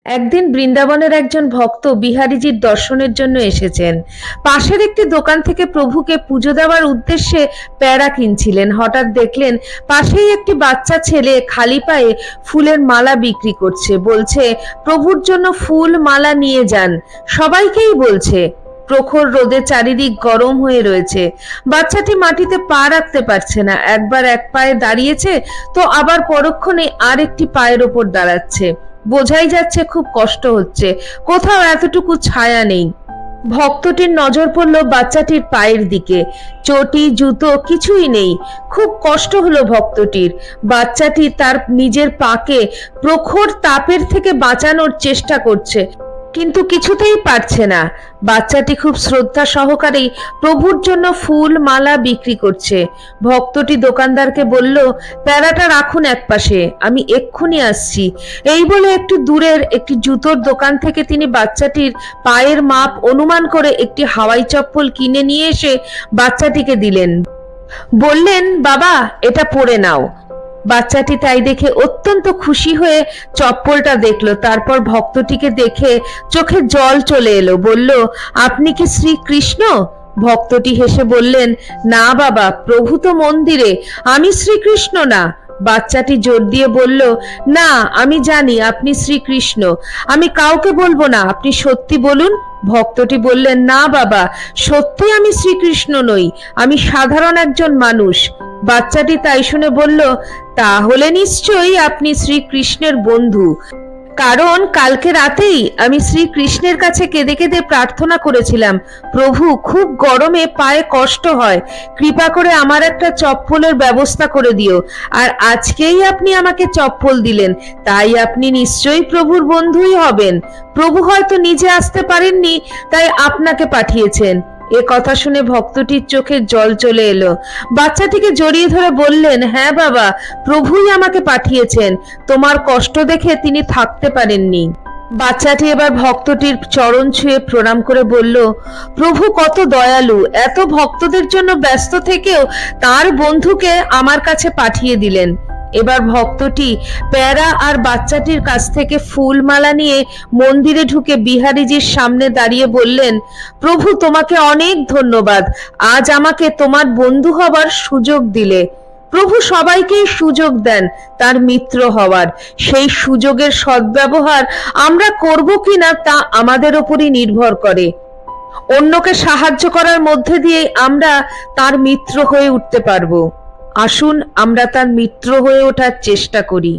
একদিন বৃন্দাবনের একজন ভক্ত বিহারীজির দর্শনের জন্য এসেছেন। পাশের একটি দোকান থেকে প্রভুকে পুজো দেওয়ার উদ্দেশ্যে প্যাড়া কিনছিলেন। হঠাৎ দেখলেন পাশেই একটি বাচ্চা ছেলে খালি পায়ে ফুলের মালা বিক্রি করছে। বলছে, প্রভুর জন্য ফুল মালা নিয়ে যান। সবাইকেই বলছে। প্রখর রোদে চারিদিক গরম হয়ে রয়েছে। বাচ্চাটি মাটিতে পা রাখতে পারছে না। একবার এক পায়ে দাঁড়িয়েছে তো আবার পরক্ষণে আর একটি পায়ের ওপর দাঁড়াচ্ছে। বোঝাই যাচ্ছে খুব কষ্ট হচ্ছে, কোথাও এতটুকু ছায়া নেই। ভক্তটির নজর পড়ল বাচ্চাটির পায়ের দিকে। চটি জুতো কিছুই নেই। খুব কষ্ট হলো ভক্তটির। বাচ্চাটি তার নিজের পাকে প্রখর তাপের থেকে বাঁচানোর চেষ্টা করছে, কিন্তু কিছুতেই পারছে না। বাচ্চাটি খুব শ্রদ্ধা সহকারেই প্রভুর জন্য ফুল মালা বিক্রি করছে। ভক্তটি দোকানদারকে বলল, প্যারাটা রাখুন একপাশে, আমি এক্ষুনি আসছি। এই বলে একটু দূরের একটি জুতোর দোকান থেকে তিনি বাচ্চাটির পায়ের মাপ অনুমান করে একটি হাওয়াই চপ্পল কিনে নিয়ে এসে বাচ্চাটিকে দিলেন। বললেন, বাবা, এটা পরে নাও। বাচ্চাটি তাই দেখে অত্যন্ত খুশি হয়ে চপ্পলটা দেখলো। তারপর ভক্তটিকে দেখে চোখে জল চলে এলো। বলল, আপনি কি শ্রীকৃষ্ণ? ভক্তটি হেসে বললেন, না বাবা, প্রভু তো মন্দিরে, আমি শ্রীকৃষ্ণ না। বাচ্চাটি জোর দিয়ে বলল, না, আমি জানি আপনি শ্রীকৃষ্ণ, আমি কাউকে বলবো না, আপনি সত্যি বলুন। ভক্তটি বললেন, না বাবা, সত্যি আমি শ্রীকৃষ্ণ নই, আমি সাধারণ একজন মানুষ। বাচ্চাটি তাই শুনে বলল, তাহলে নিশ্চয়ই আপনি শ্রীকৃষ্ণের বন্ধু, কারণ কালকে রাতেই আমি শ্রীকৃষ্ণের কাছে কেঁদে কেঁদে প্রার্থনা করেছিলাম, প্রভু, খুব গরমে পায়ে কষ্ট হয়, কৃপা করে আমার একটা চপ্পলের ব্যবস্থা করে দিও। আর আজকেই আপনি আমাকে চপ্পল দিলেন, তাই আপনি নিশ্চয়ই প্রভুর বন্ধুই হবেন। প্রভু হয়তো নিজে আসতে পারেননি, তাই আপনাকে পাঠিয়েছেন। এ কথা শুনে ভক্তটির চোখে জল চলে এলো। বাচ্চাটিকে জড়িয়ে ধরে বললেন, হ্যাঁ বাবা, প্রভুই আমাকে পাঠিয়েছেন, তোমার কষ্ট দেখে তিনি থাকতে পারেননি। বাচ্চাটি এবার ভক্তটির চরণ ছুঁয়ে প্রণাম করে বলল, প্রভু কত দয়ালু, এত ভক্তদের জন্য ব্যস্ত থেকেও তার বন্ধুকে আমার কাছে পাঠিয়ে দিলেন। এবার ভক্তটি প্যারা আর বাচ্চাটির কাছ থেকে ফুল মালা নিয়ে মন্দিরে ঢুকে বিহারীজির সামনে দাঁড়িয়ে বললেন, প্রভু, তোমাকে অনেক ধন্যবাদ, আজ আমাকে তোমার বন্ধু হবার সুযোগ দিলে। প্রভু সবাইকেই সুযোগ দেন তার মিত্র হওয়ার। সেই সুযোগের সদ্ব্যবহার আমরা করব কিনা তা আমাদের উপরই নির্ভর করে। অন্যকে সাহায্য করার মধ্যে দিয়েই আমরা তার মিত্র হয়ে উঠতে পারবো। আসুন আমরা তার মিত্র হয়ে ওঠার চেষ্টা করি।